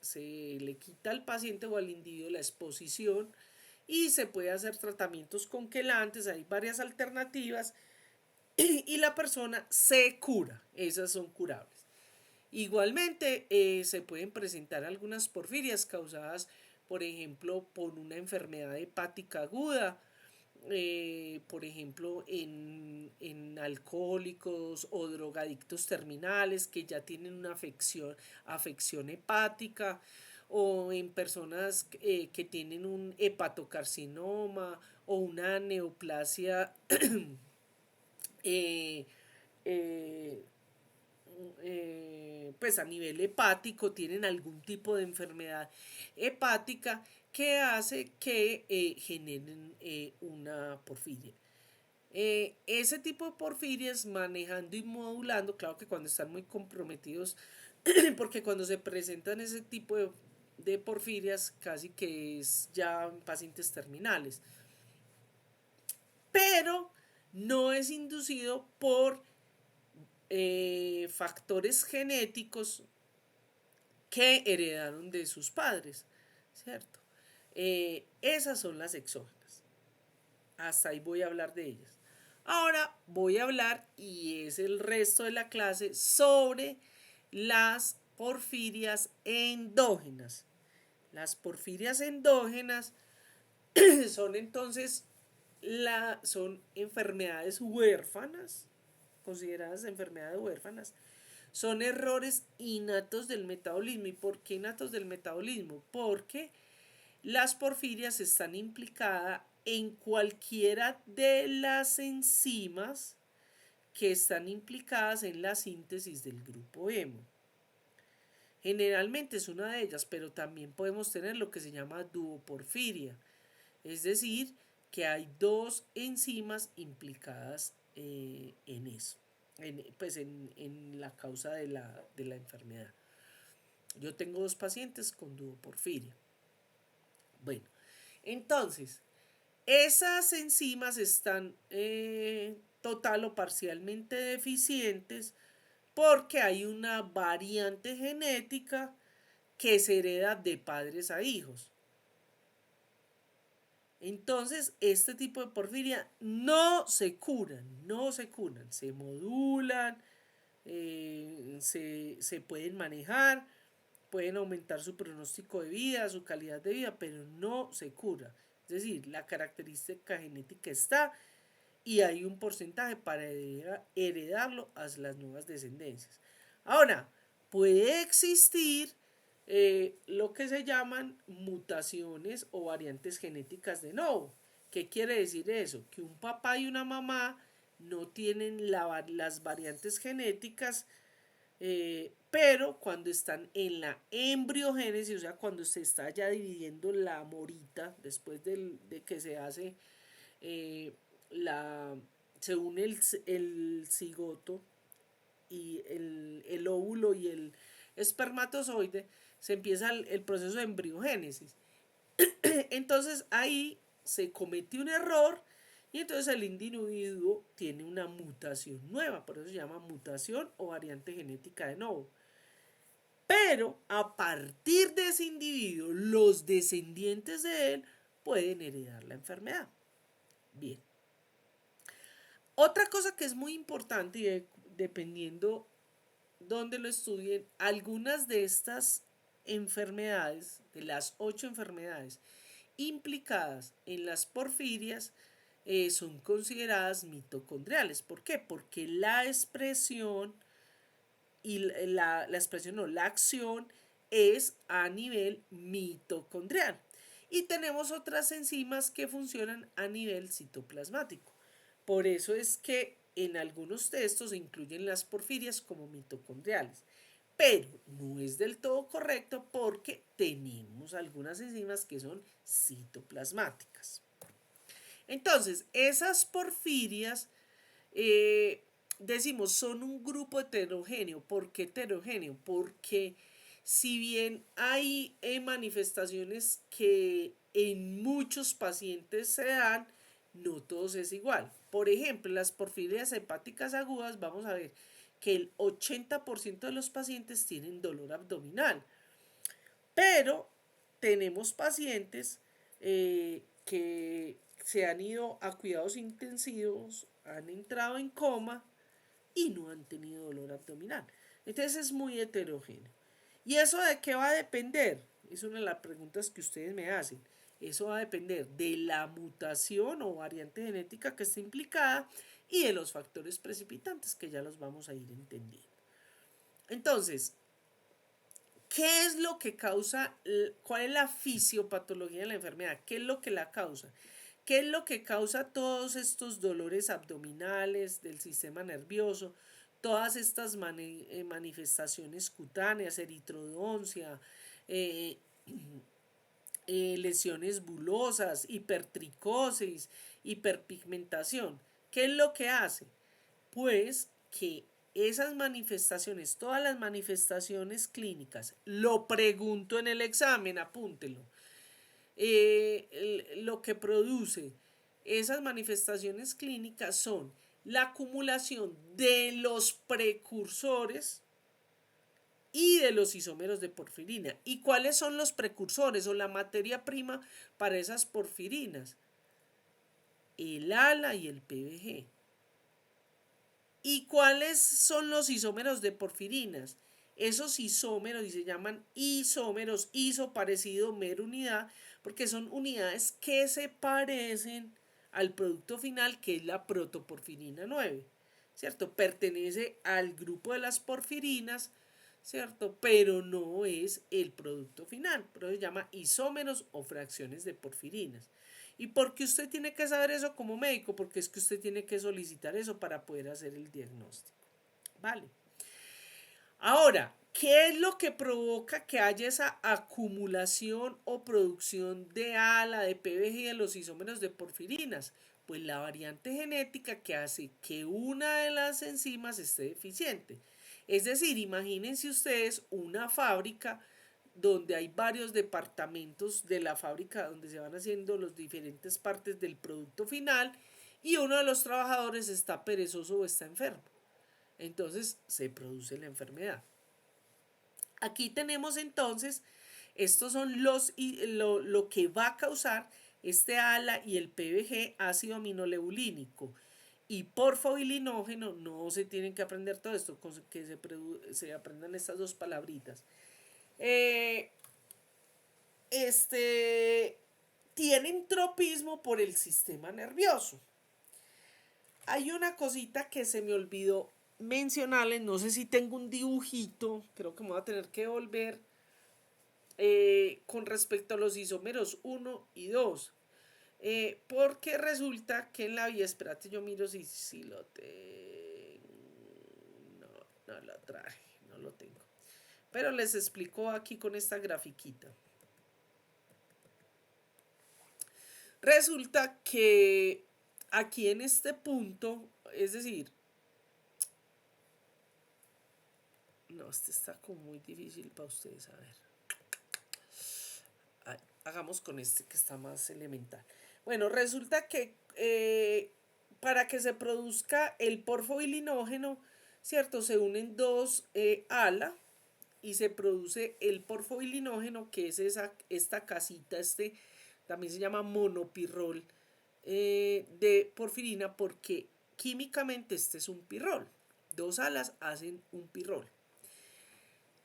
le quita al paciente o al individuo la exposición y se puede hacer tratamientos con quelantes, hay varias alternativas y la persona se cura, esas son curables. Igualmente se pueden presentar algunas porfirias causadas, por ejemplo, por una enfermedad hepática aguda, por ejemplo, en alcohólicos o drogadictos terminales que ya tienen una afección hepática, o en personas que tienen un hepatocarcinoma o una neoplasia eh, eh, pues a nivel hepático, tienen algún tipo de enfermedad hepática que hace que generen una porfiria. Ese tipo de porfirias manejando y modulando, claro que cuando están muy comprometidos, porque cuando se presentan ese tipo de porfirias casi que es ya en pacientes terminales, pero no es inducido por factores genéticos que heredaron de sus padres, ¿cierto? Esas son las exógenas. Hasta ahí voy a hablar de ellas. Ahora voy a hablar, y es el resto de la clase, sobre las porfirias endógenas. Las porfirias endógenas son entonces son enfermedades huérfanas, consideradas enfermedades huérfanas, son errores innatos del metabolismo. ¿Y por qué innatos del metabolismo? Porque las porfirias están implicadas en cualquiera de las enzimas que están implicadas en la síntesis del grupo hemo. Generalmente es una de ellas, pero también podemos tener lo que se llama duoporfiria, es decir, que hay dos enzimas implicadas en eso, en la causa de la enfermedad. Yo tengo 2 pacientes con duoporfiria. Bueno, entonces, esas enzimas están total o parcialmente deficientes porque hay una variante genética que se hereda de padres a hijos. Entonces, este tipo de porfiria no se curan, se modulan, se pueden manejar, pueden aumentar su pronóstico de vida, su calidad de vida, pero no se cura. Es decir, la característica genética está y hay un porcentaje para heredarlo a las nuevas descendencias. Ahora, puede existir lo que se llaman mutaciones o variantes genéticas de nuevo. ¿Qué quiere decir eso? Que un papá y una mamá no tienen las variantes genéticas, pero cuando están en la embriogénesis, o sea, cuando se está ya dividiendo la morita, después de que se hace la se une el cigoto y el óvulo y el espermatozoide, se empieza el proceso de embriogénesis. Entonces ahí se comete un error y entonces el individuo tiene una mutación nueva, por eso se llama mutación o variante genética de nuevo. Pero a partir de ese individuo, los descendientes de él pueden heredar la enfermedad. Bien. Otra cosa que es muy importante, y dependiendo dónde lo estudien, algunas de estas enfermedades, de las 8 enfermedades, implicadas en las porfirias son consideradas mitocondriales. ¿Por qué? Porque la expresión y la expresión no, la acción es a nivel mitocondrial. Y tenemos otras enzimas que funcionan a nivel citoplasmático. Por eso es que en algunos textos se incluyen las porfirias como mitocondriales. Pero no es del todo correcto porque tenemos algunas enzimas que son citoplasmáticas. Entonces, esas porfirias decimos son un grupo heterogéneo. ¿Por qué heterogéneo? Porque si bien hay manifestaciones que en muchos pacientes se dan, no todos es igual. Por ejemplo, las porfirias hepáticas agudas, vamos a ver que el 80% de los pacientes tienen dolor abdominal. Pero tenemos pacientes que se han ido a cuidados intensivos, han entrado en coma y no han tenido dolor abdominal. Entonces es muy heterogéneo. ¿Y eso de qué va a depender? Es una de las preguntas que ustedes me hacen. Eso va a depender de la mutación o variante genética que esté implicada y de los factores precipitantes que ya los vamos a ir entendiendo. Entonces, ¿qué es lo que causa? ¿Cuál es la fisiopatología de la enfermedad? ¿Qué es lo que la causa? ¿Qué es lo que causa todos estos dolores abdominales del sistema nervioso? Todas estas manifestaciones cutáneas, eritrodoncia, lesiones bulosas, hipertricosis, hiperpigmentación. ¿Qué es lo que hace? Pues que esas manifestaciones, todas las manifestaciones clínicas, lo pregunto en el examen, apúntelo, lo que produce esas manifestaciones clínicas son la acumulación de los precursores y de los isómeros de porfirina. ¿Y cuáles son los precursores o la materia prima para esas porfirinas? El ALA y el PBG. ¿Y cuáles son los isómeros de porfirinas? Esos isómeros, y se llaman isómeros, iso parecido, mero unidad, porque son unidades que se parecen al producto final, que es la protoporfirina 9, ¿cierto? Pertenece al grupo de las porfirinas, ¿cierto? Pero no es el producto final, pero se llama isómeros o fracciones de porfirinas. ¿Y por qué usted tiene que saber eso como médico? Porque es que usted tiene que solicitar eso para poder hacer el diagnóstico. ¿Vale? Ahora, ¿qué es lo que provoca que haya esa acumulación o producción de ALA, de PBG y de los isómeros de porfirinas? Pues la variante genética que hace que una de las enzimas esté deficiente. Es decir, imagínense ustedes una fábrica donde hay varios departamentos de la fábrica donde se van haciendo las diferentes partes del producto final y uno de los trabajadores está perezoso o está enfermo. Entonces se produce la enfermedad. Aquí tenemos entonces, estos son lo que va a causar este ALA y el PBG, ácido aminolebulínico. Y porfobilinógeno, no se tienen que aprender todo esto, que se aprendan estas dos palabritas. Tienen tropismo por el sistema nervioso. Hay una cosita que se me olvidó mencionarles, no sé si tengo un dibujito, creo que me voy a tener que volver con respecto a los isómeros 1 y 2. Porque resulta que en la vía, espérate, yo miro si lo tengo. No lo traje, no lo tengo. Pero les explico aquí con esta grafiquita. Resulta que aquí en este punto, es decir, no, este está como muy difícil para ustedes, a ver. Hagamos con este que está más elemental. Bueno, resulta que para que se produzca el porfobilinógeno, ¿cierto? Se unen dos ALA y se produce el porfobilinógeno, que es esta casita, también se llama monopirrol de porfirina, porque químicamente este es un pirrol. Dos alas hacen un pirrol.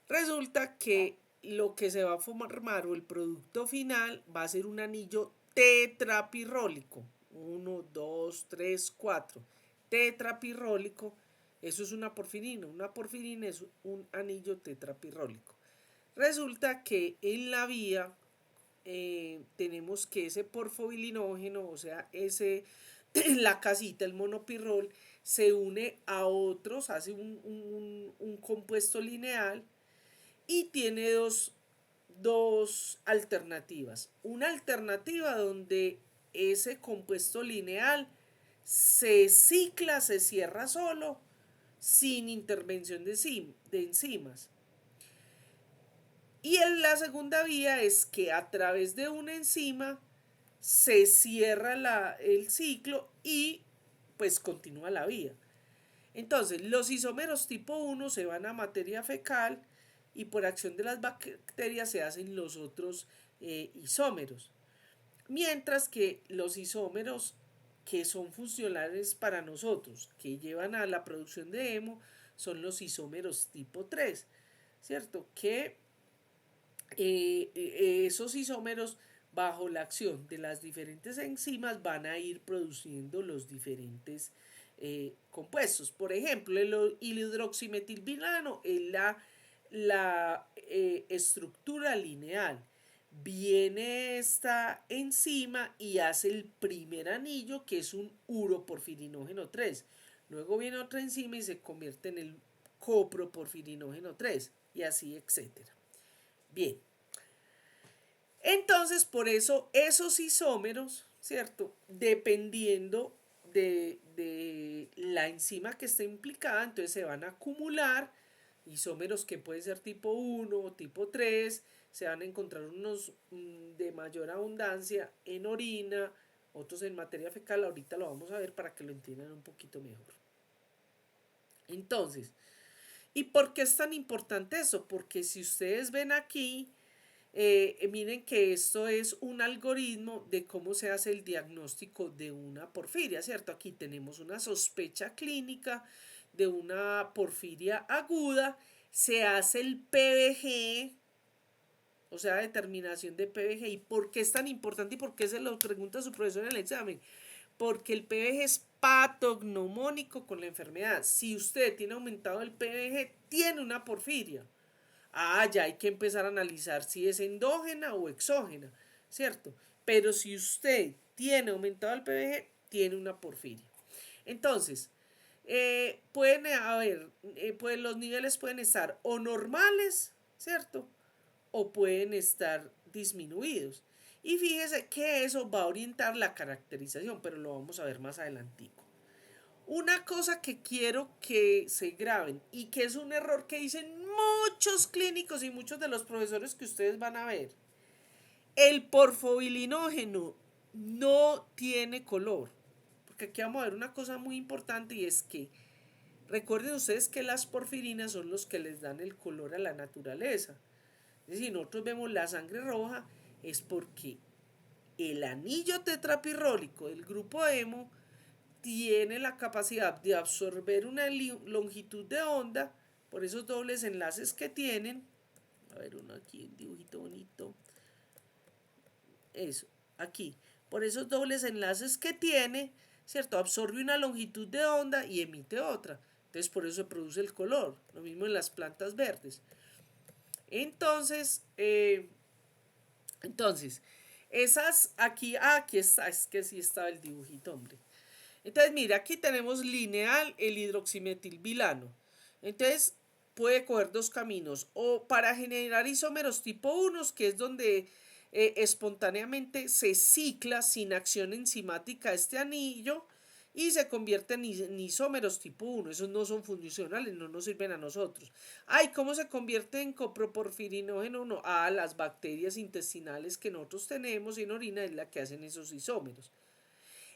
Resulta que lo que se va a formar o el producto final va a ser un anillo tetrapirrólico. 1, 2, 3, 4. Tetrapirrólico, eso es una porfirina. Una porfirina es un anillo tetrapirrólico. Resulta que en la vía tenemos que ese porfobilinógeno, o sea, la casita, el monopirrol, se une a otros, hace un compuesto lineal y tiene dos alternativas. Una alternativa donde ese compuesto lineal se cicla, se cierra solo, sin intervención de enzimas. Y en la segunda vía es que a través de una enzima se cierra el ciclo y pues continúa la vía. Entonces, los isómeros tipo 1 se van a materia fecal y por acción de las bacterias se hacen los otros isómeros. Mientras que los isómeros que son funcionales para nosotros, que llevan a la producción de hemo, son los isómeros tipo 3, ¿cierto? Que esos isómeros, bajo la acción de las diferentes enzimas, van a ir produciendo los diferentes compuestos. Por ejemplo, el hidroximetilbilano es la estructura lineal. Viene esta enzima y hace el primer anillo, que es un uroporfirinógeno 3. Luego viene otra enzima y se convierte en el coproporfirinógeno 3 y así, etcétera. Bien, entonces por eso esos isómeros, ¿cierto? Dependiendo de la enzima que esté implicada, entonces se van a acumular isómeros que pueden ser tipo 1 o tipo 3, se van a encontrar unos de mayor abundancia en orina, otros en materia fecal, ahorita lo vamos a ver para que lo entiendan un poquito mejor. Entonces, ¿y por qué es tan importante eso? Porque si ustedes ven aquí, miren que esto es un algoritmo de cómo se hace el diagnóstico de una porfiria, ¿cierto? Aquí tenemos una sospecha clínica de una porfiria aguda, se hace el PBG, o sea, determinación de PBG. ¿Y por qué es tan importante y por qué se lo pregunta su profesor en el examen? Porque el PBG es patognomónico con la enfermedad. Si usted tiene aumentado el PBG, tiene una porfiria. Ya hay que empezar a analizar si es endógena o exógena, ¿cierto? Pero si usted tiene aumentado el PBG, tiene una porfiria. Entonces, pueden haber, pues los niveles pueden estar o normales, ¿cierto? O pueden estar disminuidos. Y fíjese que eso va a orientar la caracterización, pero lo vamos a ver más adelantico. Una cosa que quiero que se graben y que es un error que dicen muchos clínicos y muchos de los profesores que ustedes van a ver. El porfobilinógeno no tiene color. Porque aquí vamos a ver una cosa muy importante y es que recuerden ustedes que las porfirinas son los que les dan el color a la naturaleza. Es decir, nosotros vemos la sangre roja es porque el anillo tetrapirrólico del grupo hemo tiene la capacidad de absorber una longitud de onda por esos dobles enlaces que tienen. A ver, uno aquí, un dibujito bonito. Eso, aquí. Por esos dobles enlaces que tiene, ¿cierto? Absorbe una longitud de onda y emite otra. Entonces, por eso se produce el color. Lo mismo en las plantas verdes. Entonces, esas aquí está, es que sí estaba el dibujito, hombre. Entonces, mira, aquí tenemos lineal el hidroximetilbilano. Entonces, puede coger dos caminos. O para generar isómeros tipo 1, que es donde espontáneamente se cicla sin acción enzimática este anillo y se convierte en isómeros tipo 1. Esos no son funcionales, no nos sirven a nosotros. ¿Cómo se convierte en coproporfirinógeno 1? Las bacterias intestinales que nosotros tenemos en orina es la que hacen esos isómeros.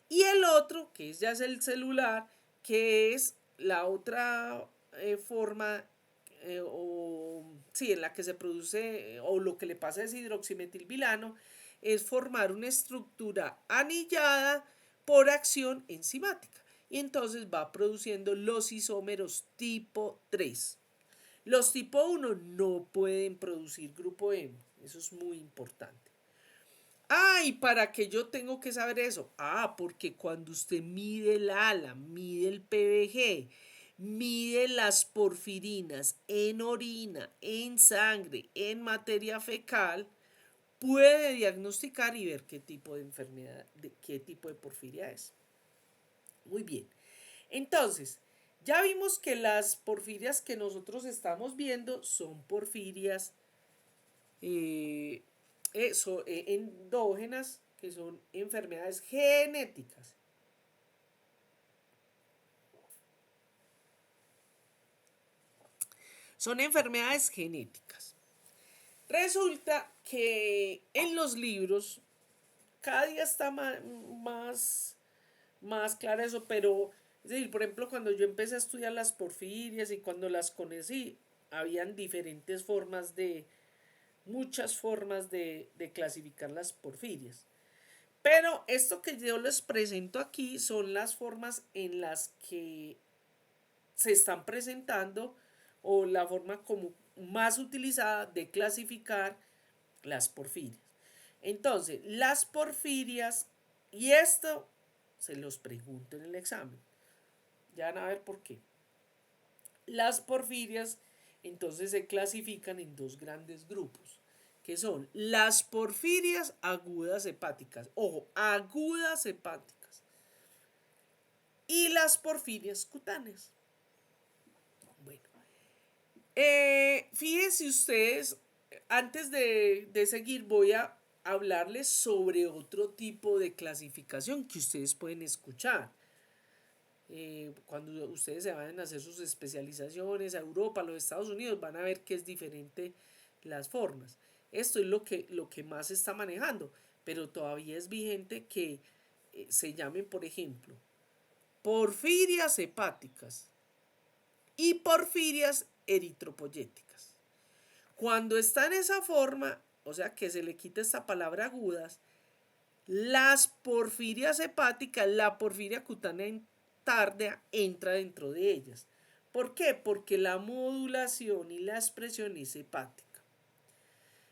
Y el otro, que ya es el celular, que es la otra forma en la que se produce o lo que le pasa a ese hidroximetilbilano, es formar una estructura anillada por acción enzimática. Y entonces va produciendo los isómeros tipo 3. Los tipo 1 no pueden producir grupo hemo. Eso es muy importante. ¿Y para qué yo tengo que saber eso? Porque cuando usted mide el ALA, mide el PBG, mide las porfirinas en orina, en sangre, en materia fecal, puede diagnosticar y ver qué tipo de enfermedad, qué tipo de porfiria es. Muy bien. Entonces, ya vimos que las porfirias que nosotros estamos viendo son porfirias endógenas, que son enfermedades genéticas. Son enfermedades genéticas. Resulta que en los libros cada día está más claro eso, pero es decir, por ejemplo, cuando yo empecé a estudiar las porfirias y cuando las conocí, habían muchas formas de clasificar las porfirias. Pero esto que yo les presento aquí son las formas en las que se están presentando o la forma como más utilizada de clasificar las porfirias. Entonces, las porfirias, y esto se los pregunto en el examen, ya van a ver por qué. Las porfirias entonces se clasifican en dos grandes grupos, que son las porfirias agudas hepáticas, ojo, agudas hepáticas, y las porfirias cutáneas. Bueno, fíjense ustedes, antes de seguir voy a hablarles sobre otro tipo de clasificación que ustedes pueden escuchar. Cuando ustedes se vayan a hacer sus especializaciones a Europa, a los Estados Unidos, van a ver que es diferente las formas. Esto es lo que más se está manejando, pero todavía es vigente que se llamen, por ejemplo, porfirias hepáticas y porfirias eritropoyéticas. Cuando está en esa forma, o sea que se le quita esta palabra agudas, las porfirias hepáticas, la porfiria cutánea tardea entra dentro de ellas. ¿Por qué? Porque la modulación y la expresión es hepática.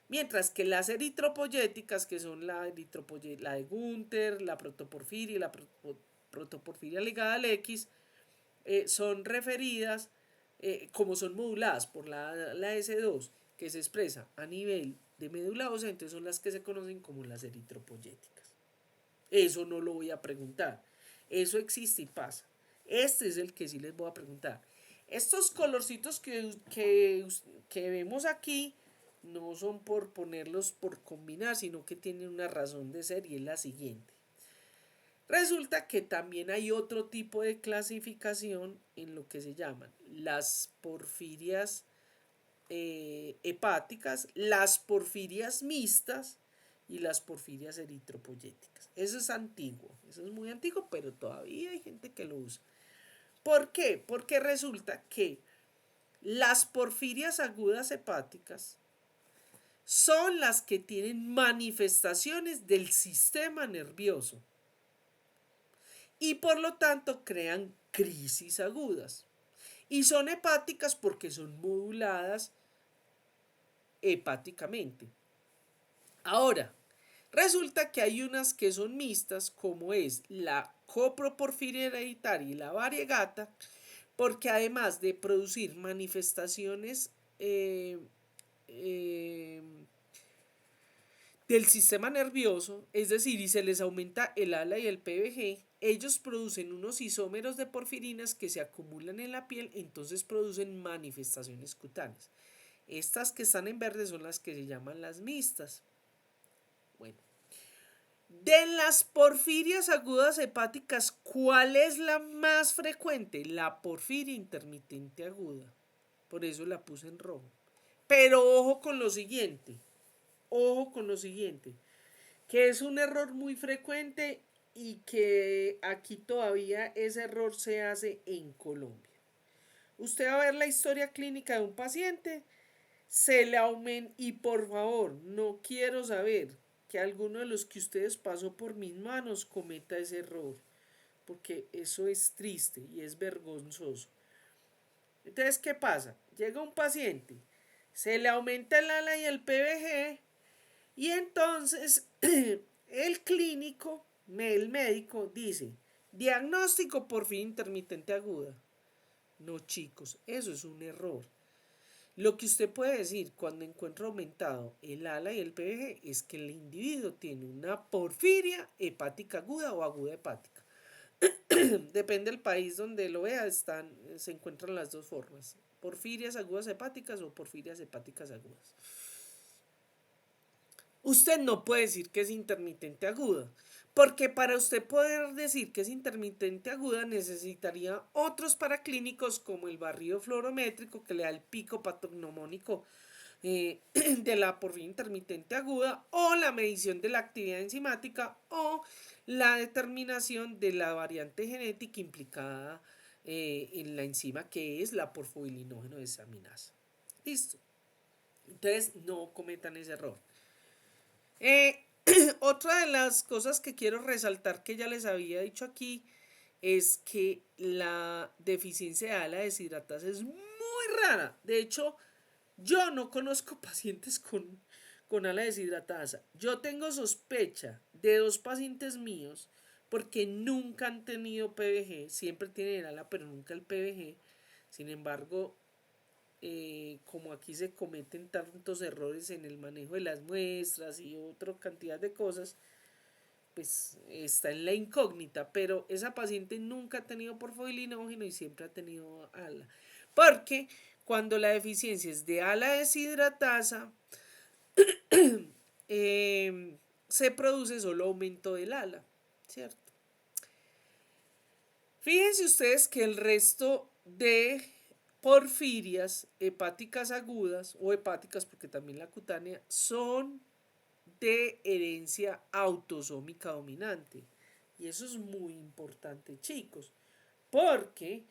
Mientras que las eritropoyéticas, que son la de Gunther, la protoporfiria y la protoporfiria ligada al X, son referidas como son moduladas por la S2, que se expresa a nivel de médula ósea, entonces son las que se conocen como las eritropoyéticas. Eso no lo voy a preguntar. Eso existe y pasa. Este es el que sí les voy a preguntar. Estos colorcitos que vemos aquí no son por ponerlos por combinar, sino que tienen una razón de ser y es la siguiente. Resulta que también hay otro tipo de clasificación en lo que se llaman las porfirias hepáticas, las porfirias mixtas y las porfirias eritropoyéticas. Eso es antiguo, eso es muy antiguo, pero todavía hay gente que lo usa. ¿Por qué? Porque resulta que las porfirias agudas hepáticas son las que tienen manifestaciones del sistema nervioso y por lo tanto crean crisis agudas. Y son hepáticas porque son moduladas hepáticamente. Ahora, resulta que hay unas que son mixtas, como es la coproporfiria hereditaria y la variegata, porque además de producir manifestaciones del sistema nervioso, es decir, y se les aumenta el ALA y el PBG, ellos producen unos isómeros de porfirinas que se acumulan en la piel, entonces producen manifestaciones cutáneas. Estas que están en verde son las que se llaman las mixtas. Bueno, de las porfirias agudas hepáticas, ¿cuál es la más frecuente? La porfiria intermitente aguda. Por eso la puse en rojo. Pero ojo con lo siguiente. Ojo con lo siguiente. Que es un error muy frecuente y que aquí todavía ese error se hace en Colombia. Usted va a ver la historia clínica de un paciente, se le aumenta y por favor, no quiero saber que alguno de los que ustedes pasó por mis manos cometa ese error, porque eso es triste y es vergonzoso. Entonces, ¿qué pasa? llega un paciente, se le aumenta el ALA y el PVG, y entonces el clínico, el médico, dice, diagnóstico porfiria intermitente aguda. No, chicos, eso es un error. Lo que usted puede decir cuando encuentra aumentado el ALA y el PVG es que el individuo tiene una porfiria hepática aguda o aguda hepática. Depende del país donde lo vea, se encuentran las dos formas. Porfirias agudas hepáticas o porfirias hepáticas agudas. Usted no puede decir que es intermitente aguda, porque para usted poder decir que es intermitente aguda necesitaría otros paraclínicos como el barrido fluorométrico que le da el pico patognomónico de la porfiria intermitente aguda, o la medición de la actividad enzimática, o la determinación de la variante genética implicada en la enzima que es la porfobilinógeno desaminasa. Listo. Entonces no cometan ese error. Otra de las cosas que quiero resaltar que ya les había dicho aquí es que la deficiencia de ALA deshidratasa es muy rara. De hecho, yo no conozco pacientes con ALA deshidratasa. Yo tengo sospecha de 2 pacientes míos porque nunca han tenido PVG. Siempre tienen el ALA, pero nunca el PVG. Sin embargo, como aquí se cometen tantos errores en el manejo de las muestras y otra cantidad de cosas, pues está en la incógnita, pero esa paciente nunca ha tenido porfobilinógeno y siempre ha tenido ALA, porque cuando la deficiencia es de ALA deshidratasa, se produce solo aumento del ALA, ¿cierto? Fíjense ustedes que el resto de porfirias hepáticas agudas o hepáticas, porque también la cutánea, son de herencia autosómica dominante. Y eso es muy importante, chicos, porque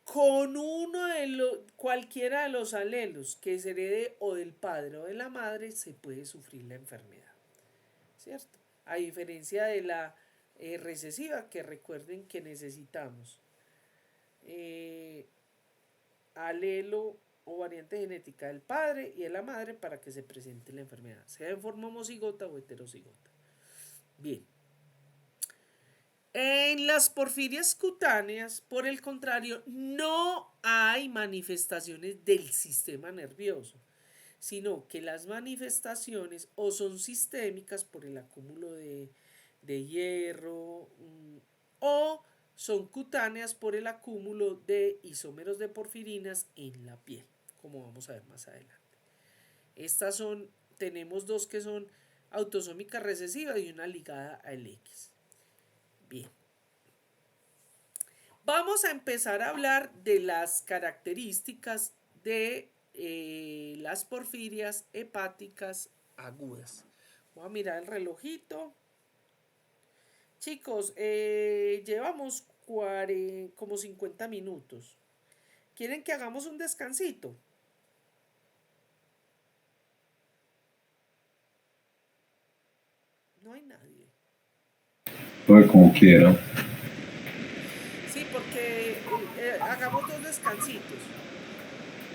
con cualquiera de los alelos que se herede o del padre o de la madre se puede sufrir la enfermedad, ¿cierto? A diferencia de la recesiva, que recuerden que necesitamos alelo o variante genética del padre y de la madre para que se presente la enfermedad, sea en forma homocigota o heterocigota. Bien. En las porfirias cutáneas, por el contrario, no hay manifestaciones del sistema nervioso, sino que las manifestaciones o son sistémicas por el acúmulo de hierro o son cutáneas por el acúmulo de isómeros de porfirinas en la piel, como vamos a ver más adelante. Tenemos 2 que son autosómica recesiva y una ligada al X. Bien. Vamos a empezar a hablar de las características de las porfirias hepáticas agudas. Voy a mirar el relojito. Chicos, llevamos como 50 minutos. ¿Quieren que hagamos un descansito? No hay nadie. Pues como quiera. Sí, porque hagamos 2 descansitos.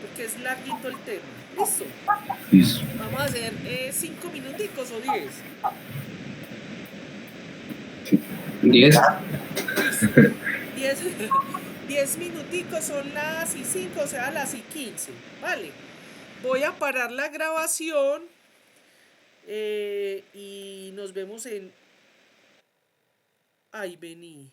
Porque es larguito el tema. ¿Listo? Listo. Vamos a hacer 5 minuticos o 10. 10. 10 minuticos, son las y 5, o sea, las y 15. Vale. Voy a parar la grabación y nos vemos en... Ay, vení.